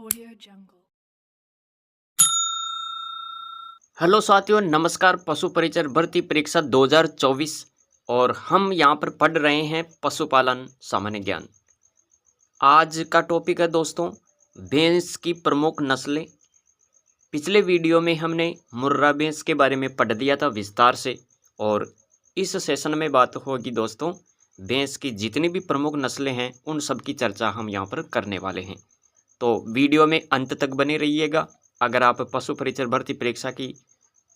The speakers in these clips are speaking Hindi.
Audio Jungle। हेलो साथियों, नमस्कार। पशु परिचर भर्ती परीक्षा 2024 और हम यहाँ पर पढ़ रहे हैं पशुपालन सामान्य ज्ञान। आज का टॉपिक है दोस्तों भैंस की प्रमुख नस्लें। पिछले वीडियो में हमने मुर्रा भैंस के बारे में पढ़ दिया था विस्तार से, और इस सेशन में बात होगी दोस्तों भैंस की जितनी भी प्रमुख नस्लें हैं उन सब की चर्चा हम यहाँ पर करने वाले हैं। तो वीडियो में अंत तक बने रहिएगा। अगर आप पशु परिचर भर्ती परीक्षा की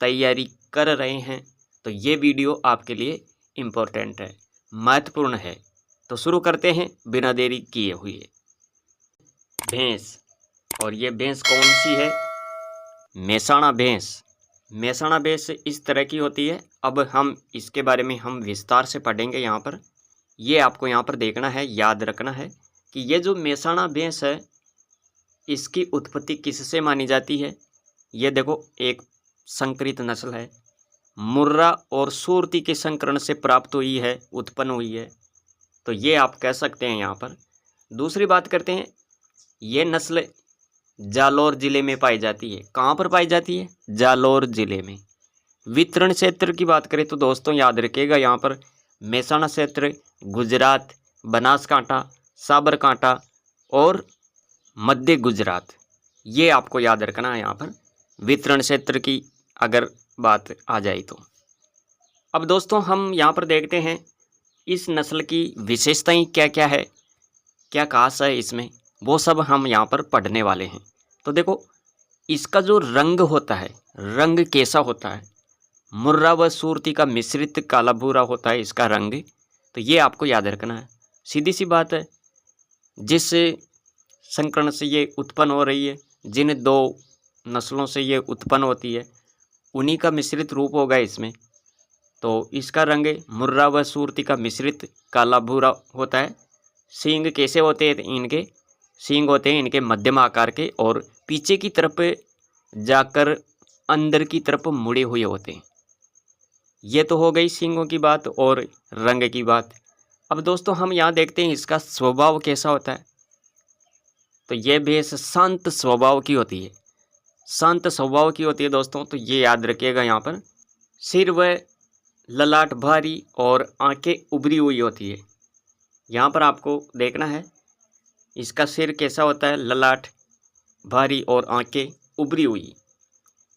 तैयारी कर रहे हैं तो ये वीडियो आपके लिए इम्पोर्टेंट है, महत्वपूर्ण है। तो शुरू करते हैं बिना देरी किए हुए। भैंस, और ये भैंस कौन सी है? मेसाणा भैंस। मेसाणा भैंस इस तरह की होती है। अब हम इसके बारे में हम विस्तार से पढ़ेंगे। यहाँ पर ये आपको यहाँ पर देखना है, याद रखना है कि ये जो मेसाणा भैंस है इसकी उत्पत्ति किससे मानी जाती है। ये देखो एक संकरित नस्ल है, मुर्रा और सुरती के संकरण से प्राप्त हुई है, उत्पन्न हुई है। तो ये आप कह सकते हैं यहाँ पर। दूसरी बात करते हैं, ये नस्ल जालौर ज़िले में पाई जाती है। कहाँ पर पाई जाती है? जालौर ज़िले में। वितरण क्षेत्र की बात करें तो दोस्तों याद रखिएगा यहाँ पर मेहसाणा क्षेत्र, गुजरात, बनासकांठा, साबरकांठा और मध्य गुजरात, ये आपको याद रखना है यहाँ पर वितरण क्षेत्र की अगर बात आ जाए तो। अब दोस्तों हम यहाँ पर देखते हैं इस नस्ल की विशेषताएं क्या क्या है, क्या खास है इसमें, वो सब हम यहाँ पर पढ़ने वाले हैं। तो देखो इसका जो रंग होता है, रंग कैसा होता है? मुर्रा व सुरती का मिश्रित काला भूरा होता है इसका रंग। तो ये आपको याद रखना है। सीधी सी बात है, जिस संकरण से ये उत्पन्न हो रही है, जिन दो नस्लों से ये उत्पन्न होती है, उन्हीं का मिश्रित रूप होगा इसमें। तो इसका रंग मुर्रा व सुरती का मिश्रित काला भूरा होता है। सींग कैसे होते हैं इनके? सींग होते हैं इनके मध्यम आकार के और पीछे की तरफ जाकर अंदर की तरफ मुड़े हुए होते हैं। ये तो हो गई सींगों की बात और रंग की बात। अब दोस्तों हम यहाँ देखते हैं इसका स्वभाव कैसा होता है। तो ये भैंस शांत स्वभाव की होती है, शांत स्वभाव की होती है दोस्तों। तो ये याद रखिएगा यहाँ पर। सिर व ललाट भारी और आंखें उभरी हुई होती है। यहाँ पर आपको देखना है इसका सिर कैसा होता है, ललाट भारी और आंखें उभरी हुई।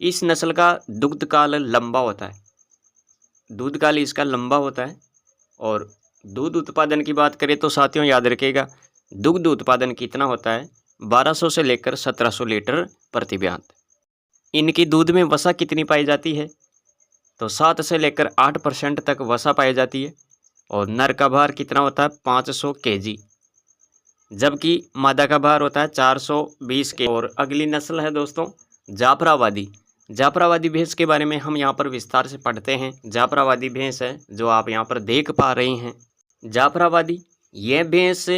इस नस्ल का दुग्ध काल लंबा होता है, दूध काल इसका लंबा होता है। और दूध उत्पादन की बात करें तो साथियों याद रखिएगा दुग्ध उत्पादन कितना होता है? 1200 से लेकर 1700 लीटर प्रति ब्यात। इनकी दूध में वसा कितनी पाई जाती है? तो 7 से लेकर 8% तक वसा पाई जाती है। और नर का भार कितना होता है? 500 kg, जबकि मादा का भार होता है 420 kg। और अगली नस्ल है दोस्तों जाफराबादी। जाफराबादी भैंस के बारे में हम यहाँ पर विस्तार से पढ़ते हैं। जाफराबादी भैंस है जो आप यहाँ पर देख पा रहे हैं। जाफराबादी यह भैंस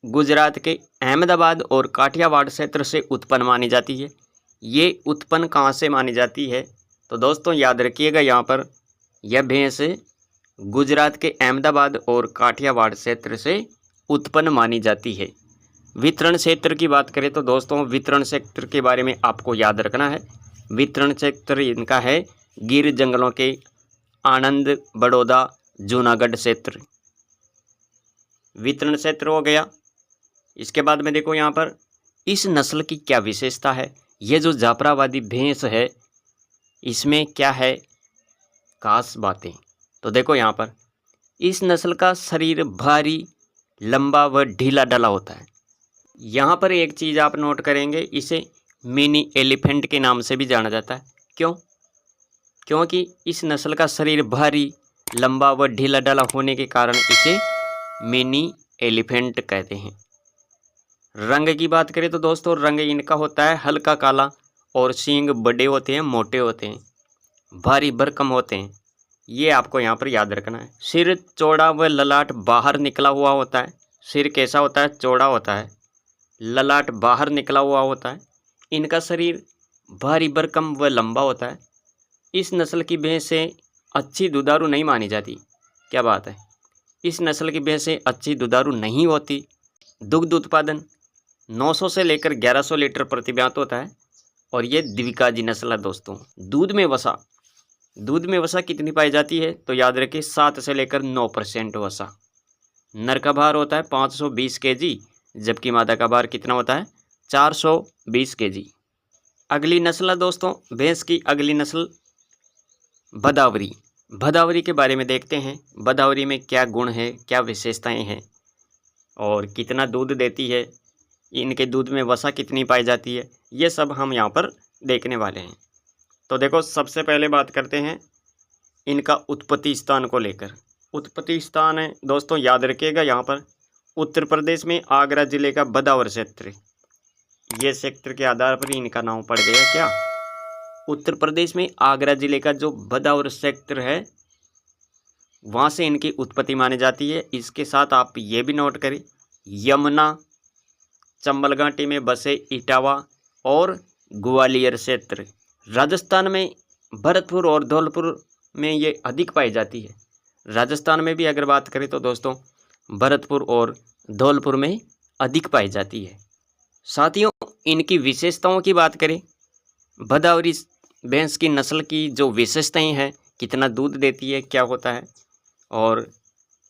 गुजरात के अहमदाबाद और काठियावाड़ क्षेत्र से उत्पन्न मानी जाती है। ये उत्पन्न कहाँ से मानी जाती है? तो दोस्तों याद रखिएगा यहाँ पर यह भैंस गुजरात के अहमदाबाद और काठियावाड़ क्षेत्र से उत्पन्न मानी जाती है। वितरण क्षेत्र की बात करें तो दोस्तों वितरण क्षेत्र के बारे में आपको याद रखना है। वितरण क्षेत्र इनका है गिर जंगलों के आनंद, बड़ौदा, जूनागढ़ क्षेत्र, वितरण क्षेत्र हो गया। इसके बाद में देखो यहाँ पर इस नस्ल की क्या विशेषता है। ये जो जाफराबादी भैंस है इसमें क्या है खास बातें? तो देखो यहाँ पर इस नस्ल का शरीर भारी, लंबा व ढीला ढाला होता है। यहाँ पर एक चीज़ आप नोट करेंगे, इसे मिनी एलिफेंट के नाम से भी जाना जाता है। क्यों? क्योंकि इस नस्ल का शरीर भारी, लंबा व ढीला ढाला होने के कारण इसे मिनी एलिफेंट कहते हैं। रंग की बात करें तो दोस्तों रंग इनका होता है हल्का काला और सींग बड़े होते हैं, मोटे होते हैं, भारी भरकम होते हैं। ये आपको यहाँ पर याद रखना है। सिर चौड़ा व ललाट बाहर निकला हुआ होता है। सिर कैसा होता है? चौड़ा होता है, ललाट बाहर निकला हुआ होता है। इनका शरीर भारी भरकम व लंबा होता है। इस नस्ल की भैंसें अच्छी दुधारू नहीं मानी जाती। क्या बात है? इस नस्ल की भैंसें अच्छी दुधारू नहीं होती। दुग्ध उत्पादन 900 से लेकर 1100 लीटर प्रति ब्यात होता है और ये द्विकाजी नस्ल है दोस्तों। दूध में वसा कितनी पाई जाती है तो याद रखिए 7 से लेकर 9% वसा। नर का भार होता है 520 केजी, जबकि मादा का भार कितना होता है 420 केजी। अगली नस्ल है दोस्तों भैंस की, अगली नस्ल भदावरी। भदावरी के बारे में देखते हैं। भदावरी में क्या गुण है, क्या विशेषताएं हैं और कितना दूध देती है, इनके दूध में वसा कितनी पाई जाती है, ये सब हम यहाँ पर देखने वाले हैं। तो देखो सबसे पहले बात करते हैं इनका उत्पत्ति स्थान को लेकर। उत्पत्ति स्थान है दोस्तों याद रखिएगा यहाँ पर उत्तर प्रदेश में आगरा जिले का भदावर क्षेत्र। ये क्षेत्र के आधार पर इनका नाम पड़ गया क्या, उत्तर प्रदेश में आगरा जिले का जो भदावर क्षेत्र है वहाँ से इनकी उत्पत्ति मानी जाती है। इसके साथ आप ये भी नोट करें यमुना चंबल घाटी में बसे इटावा और ग्वालियर क्षेत्र। राजस्थान में भरतपुर और धौलपुर में ये अधिक पाई जाती है। राजस्थान में भी अगर बात करें तो दोस्तों भरतपुर और धौलपुर में अधिक पाई जाती है। साथियों इनकी विशेषताओं की बात करें, भदावरी भैंस की नस्ल की जो विशेषताएं हैं, कितना दूध देती है, क्या होता है और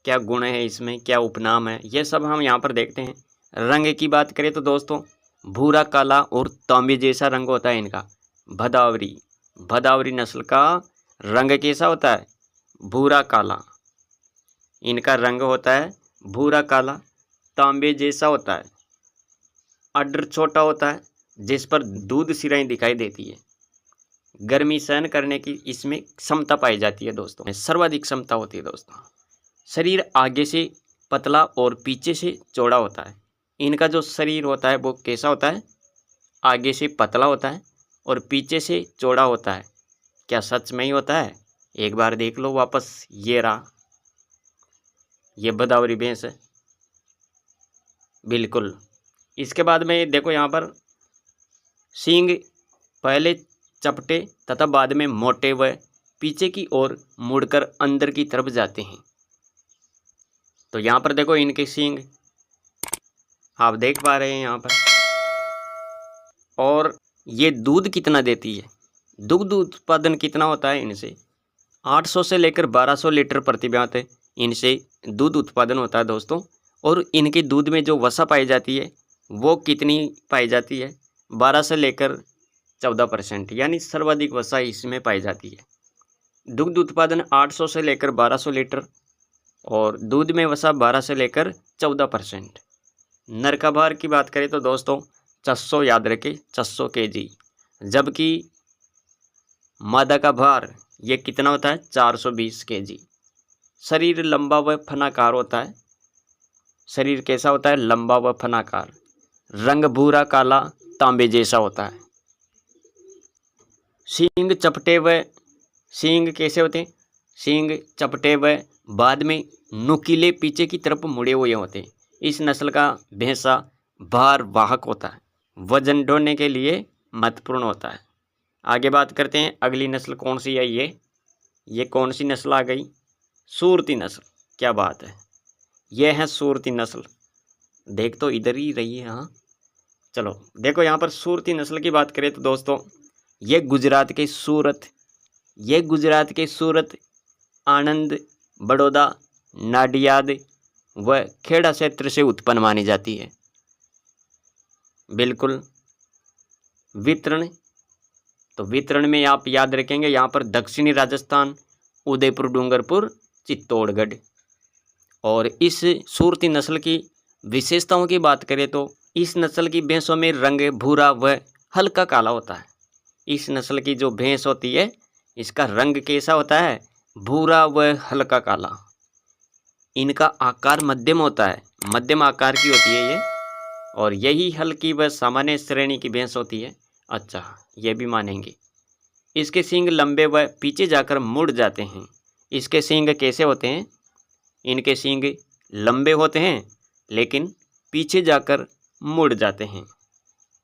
क्या गुण है इसमें, क्या उपनाम है, ये सब हम यहाँ पर देखते हैं। रंग की बात करें तो दोस्तों भूरा काला और तांबे जैसा रंग होता है इनका। भदावरी नस्ल का रंग कैसा होता है, भूरा काला। इनका रंग होता है भूरा काला, तांबे जैसा होता है। अड्र छोटा होता है जिस पर दूध सिराएं दिखाई देती है। गर्मी सहन करने की इसमें क्षमता पाई जाती है दोस्तों, सर्वाधिक क्षमता होती है दोस्तों। शरीर आगे से पतला और पीछे से चौड़ा होता है। इनका जो शरीर होता है वो कैसा होता है, आगे से पतला होता है और पीछे से चौड़ा होता है। क्या सच में ही होता है, एक बार देख लो वापस। ये रहा, ये भदावरी भैंस है बिल्कुल। इसके बाद में देखो यहाँ पर सींग पहले चपटे तथा बाद में मोटे व पीछे की ओर मुड़कर अंदर की तरफ जाते हैं। तो यहाँ पर देखो इनके सींग आप देख पा रहे हैं यहाँ पर। और ये दूध कितना देती है, दुग्ध उत्पादन कितना होता है इनसे 800 से लेकर 1200 लीटर प्रति ब्यात इनसे दूध उत्पादन होता है दोस्तों। और इनके दूध में जो वसा पाई जाती है वो कितनी पाई जाती है 12 से लेकर 14%, यानी सर्वाधिक वसा इसमें पाई जाती है। दुग्ध उत्पादन 800 से लेकर 1200 लीटर और दूध में वसा 12 से लेकर 14%। नर का भार की बात करें तो दोस्तों 600, याद रखें 600 केजी, जबकि मादा का भार ये कितना होता है 420 केजी। शरीर लंबा व फनाकार होता है। शरीर कैसा होता है, लंबा व फनाकार। रंग भूरा काला तांबे जैसा होता है। सींग चपटे व सींग कैसे होते हैं, सींग चपटे व बाद में नुकीले पीछे की तरफ मुड़े हुए होते हैं। इस नस्ल का भैंसा भार वाहक होता है, वजन ढोने के लिए महत्वपूर्ण होता है। आगे बात करते हैं अगली नस्ल कौन सी है। ये कौन सी नस्ल आ गई, सूरती नस्ल। क्या बात है, यह है सूरती नस्ल। देख तो इधर ही रही है। हाँ चलो देखो यहाँ पर सूरती नस्ल की बात करें तो दोस्तों ये गुजरात के सूरत, आनंद, बड़ौदा, नाडियाद व खेड़ा क्षेत्र से उत्पन्न मानी जाती है बिल्कुल। वितरण, तो वितरण में आप याद रखेंगे यहाँ पर दक्षिणी राजस्थान, उदयपुर, डूंगरपुर, चित्तौड़गढ़। और इस सूरती नस्ल की विशेषताओं की बात करें तो इस नस्ल की भैंसों में रंग भूरा व हल्का काला होता है। इस नस्ल की जो भैंस होती है इसका रंग कैसा होता है, भूरा व हल्का काला। इनका आकार मध्यम होता है, मध्यम आकार की होती है ये, और यही हल्की व सामान्य श्रेणी की भैंस होती है। अच्छा ये भी मानेंगे। इसके सींग लंबे व पीछे जाकर मुड़ जाते हैं। इसके सींग कैसे होते हैं, इनके सींग लंबे होते हैं लेकिन पीछे जाकर मुड़ जाते हैं।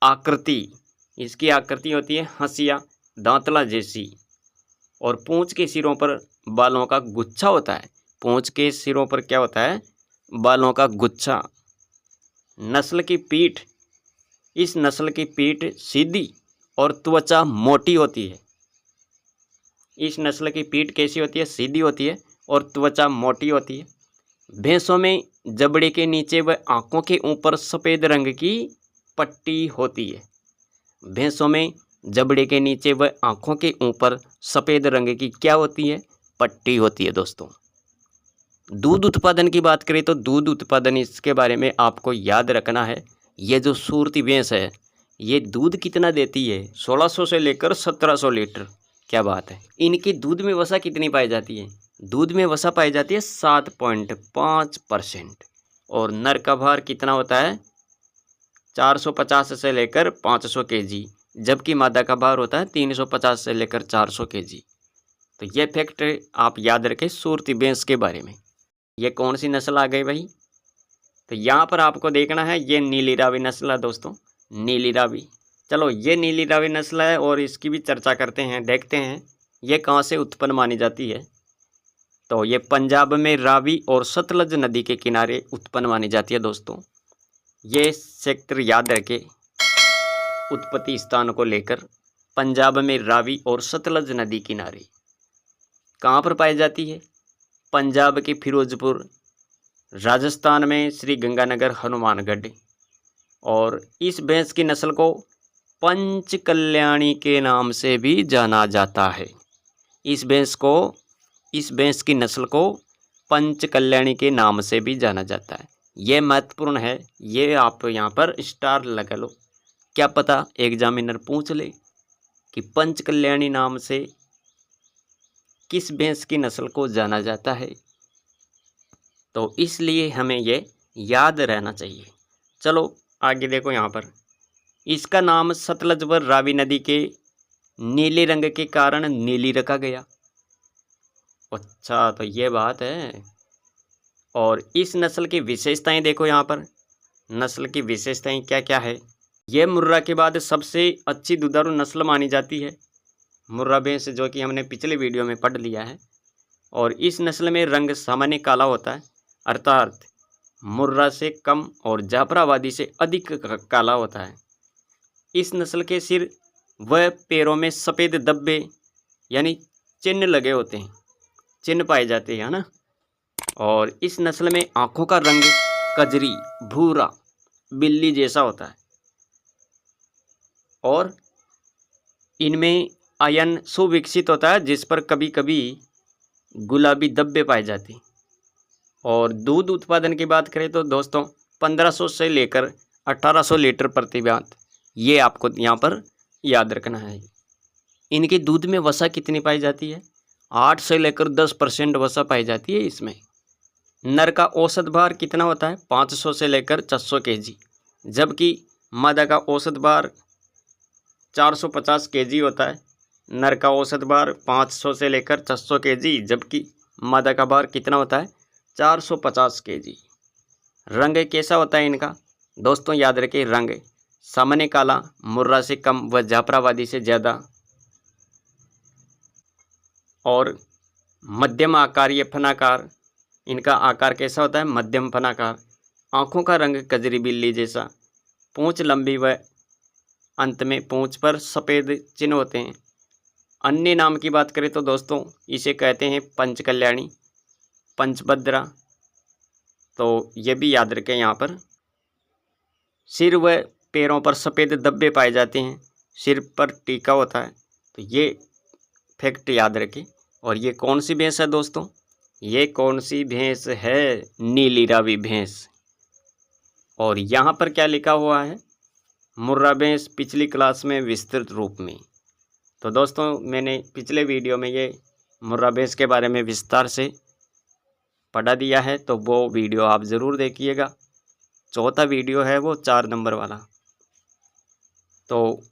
आकृति, इसकी आकृति होती है हंसिया दांतला जैसी, और पूंछ के सिरों पर बालों का गुच्छा होता है। पूंछ के सिरों पर क्या होता है, बालों का गुच्छा। नस्ल की पीठ इस नस्ल की पीठ सीधी और त्वचा मोटी होती है। इस नस्ल की पीठ कैसी होती है? सीधी होती है और त्वचा मोटी होती है। भैंसों में जबड़े के नीचे व आंखों के ऊपर सफ़ेद रंग की पट्टी होती है। भैंसों में जबड़े के नीचे व आंखों के ऊपर सफ़ेद रंग की क्या होती है? पट्टी होती है दोस्तों। दूध उत्पादन की बात करें तो दूध उत्पादन, इसके बारे में आपको याद रखना है। ये जो सूरती भैंस है, ये दूध कितना देती है? 1600 से लेकर 1700 लीटर। क्या बात है। इनके दूध में वसा कितनी पाई जाती है? दूध में वसा पाई जाती है 7.5%। और नर का भार कितना होता है? 450 से लेकर 500 केजी, जबकि मादा का भार होता है 350 से लेकर 400 केजी। तो ये फैक्ट आप याद रखें सूरती भैंस के बारे में। ये कौन सी नस्ल आ गई भाई? तो यहाँ पर आपको देखना है, ये नीली रावी नस्ल है दोस्तों, नीली रावी। चलो, ये नीली रावी नस्ल है और इसकी भी चर्चा करते हैं, देखते हैं ये कहाँ से उत्पन्न मानी जाती है। तो ये पंजाब में रावी और सतलज नदी के किनारे उत्पन्न मानी जाती है दोस्तों। ये सेक्टर याद रखें उत्पत्ति स्थान को लेकर। पंजाब में रावी और सतलज नदी किनारे कहाँ पर पाई जाती है? पंजाब के फिरोजपुर, राजस्थान में श्री गंगानगर, हनुमानगढ़। और इस भैंस की नस्ल को पंच कल्याणी के नाम से भी जाना जाता है। इस भैंस की नस्ल को पंच कल्याणी के नाम से भी जाना जाता है। ये महत्वपूर्ण है, ये आप यहाँ पर स्टार लगा लो। क्या पता एग्जामिनर पूछ ले कि पंच कल्याणी नाम से किस भैंस की नस्ल को जाना जाता है, तो इसलिए हमें ये याद रहना चाहिए। चलो आगे देखो, यहाँ पर इसका नाम सतलज व रावी नदी के नीले रंग के कारण नीली रखा गया। अच्छा, तो ये बात है। और इस नस्ल की विशेषताएं देखो, यहाँ पर नस्ल की विशेषताएं क्या क्या है। ये मुर्रा के बाद सबसे अच्छी दुधारू नस्ल मानी जाती है। मुर्रा भैंस जो कि हमने पिछले वीडियो में पढ़ लिया है। और इस नस्ल में रंग सामान्य काला होता है, अर्थात मुर्रा से कम और जाफराबादी से अधिक काला होता है। इस नस्ल के सिर व पैरों में सफ़ेद धब्बे यानी चिन्ह लगे होते हैं, चिन्ह पाए जाते हैं ना। और इस नस्ल में आँखों का रंग कजरी भूरा बिल्ली जैसा होता है। और इनमें आयन सुविकसित होता है, जिस पर कभी कभी गुलाबी धब्बे पाए जाते हैं। और दूध उत्पादन की बात करें तो दोस्तों 1500 से लेकर 1800 लीटर प्रति बात, ये आपको यहाँ पर याद रखना है। इनके दूध में वसा कितनी पाई जाती है? 8 से लेकर 10% वसा पाई जाती है इसमें। नर का औसत भार कितना होता है? 500 से लेकर 600 केजी, जबकि मादा का औसत भार 450 केजी होता है। नर का औसत भार 500 से लेकर 600 केजी, जबकि मादा का भार कितना होता है? 450 केजी। रंग कैसा होता है इनका? दोस्तों याद रखिए, रंग सामान्य काला, मुर्रा से कम व जाफराबादी से ज़्यादा। और मध्यम आकार ये फनाकार, इनका आकार कैसा होता है? मध्यम फनाकार। आँखों का रंग कजरी बिल्ली जैसा। पूँछ लंबी व अंत में पूँछ पर सफ़ेद चिन्ह होते हैं। अन्य नाम की बात करें तो दोस्तों इसे कहते हैं पंचकल्याणी, पंचभद्रा। तो ये भी याद रखें। यहाँ पर सिर व पैरों पर सफ़ेद धब्बे पाए जाते हैं, सिर पर टीका होता है। तो ये फैक्ट याद रखें। और ये कौन सी भैंस है दोस्तों? ये कौन सी भैंस है? नीली रावी भैंस। और यहाँ पर क्या लिखा हुआ है? मुर्रा भैंस पिछली क्लास में विस्तृत रूप में। तो दोस्तों मैंने पिछले वीडियो में ये मुर्रा भैंस के बारे में विस्तार से पढ़ा दिया है, तो वो वीडियो आप ज़रूर देखिएगा। चौथा वीडियो है वो 4 नंबर वाला। तो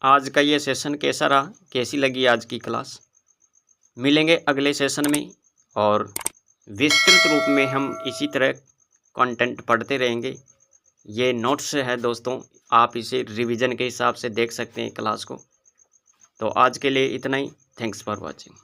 आज का ये सेशन कैसा रहा, कैसी लगी आज की क्लास? मिलेंगे अगले सेशन में और विस्तृत रूप में हम इसी तरह कंटेंट पढ़ते रहेंगे। ये नोट्स है दोस्तों, आप इसे रिवीजन के हिसाब से देख सकते हैं क्लास को। तो आज के लिए इतना ही। Thanks for watching.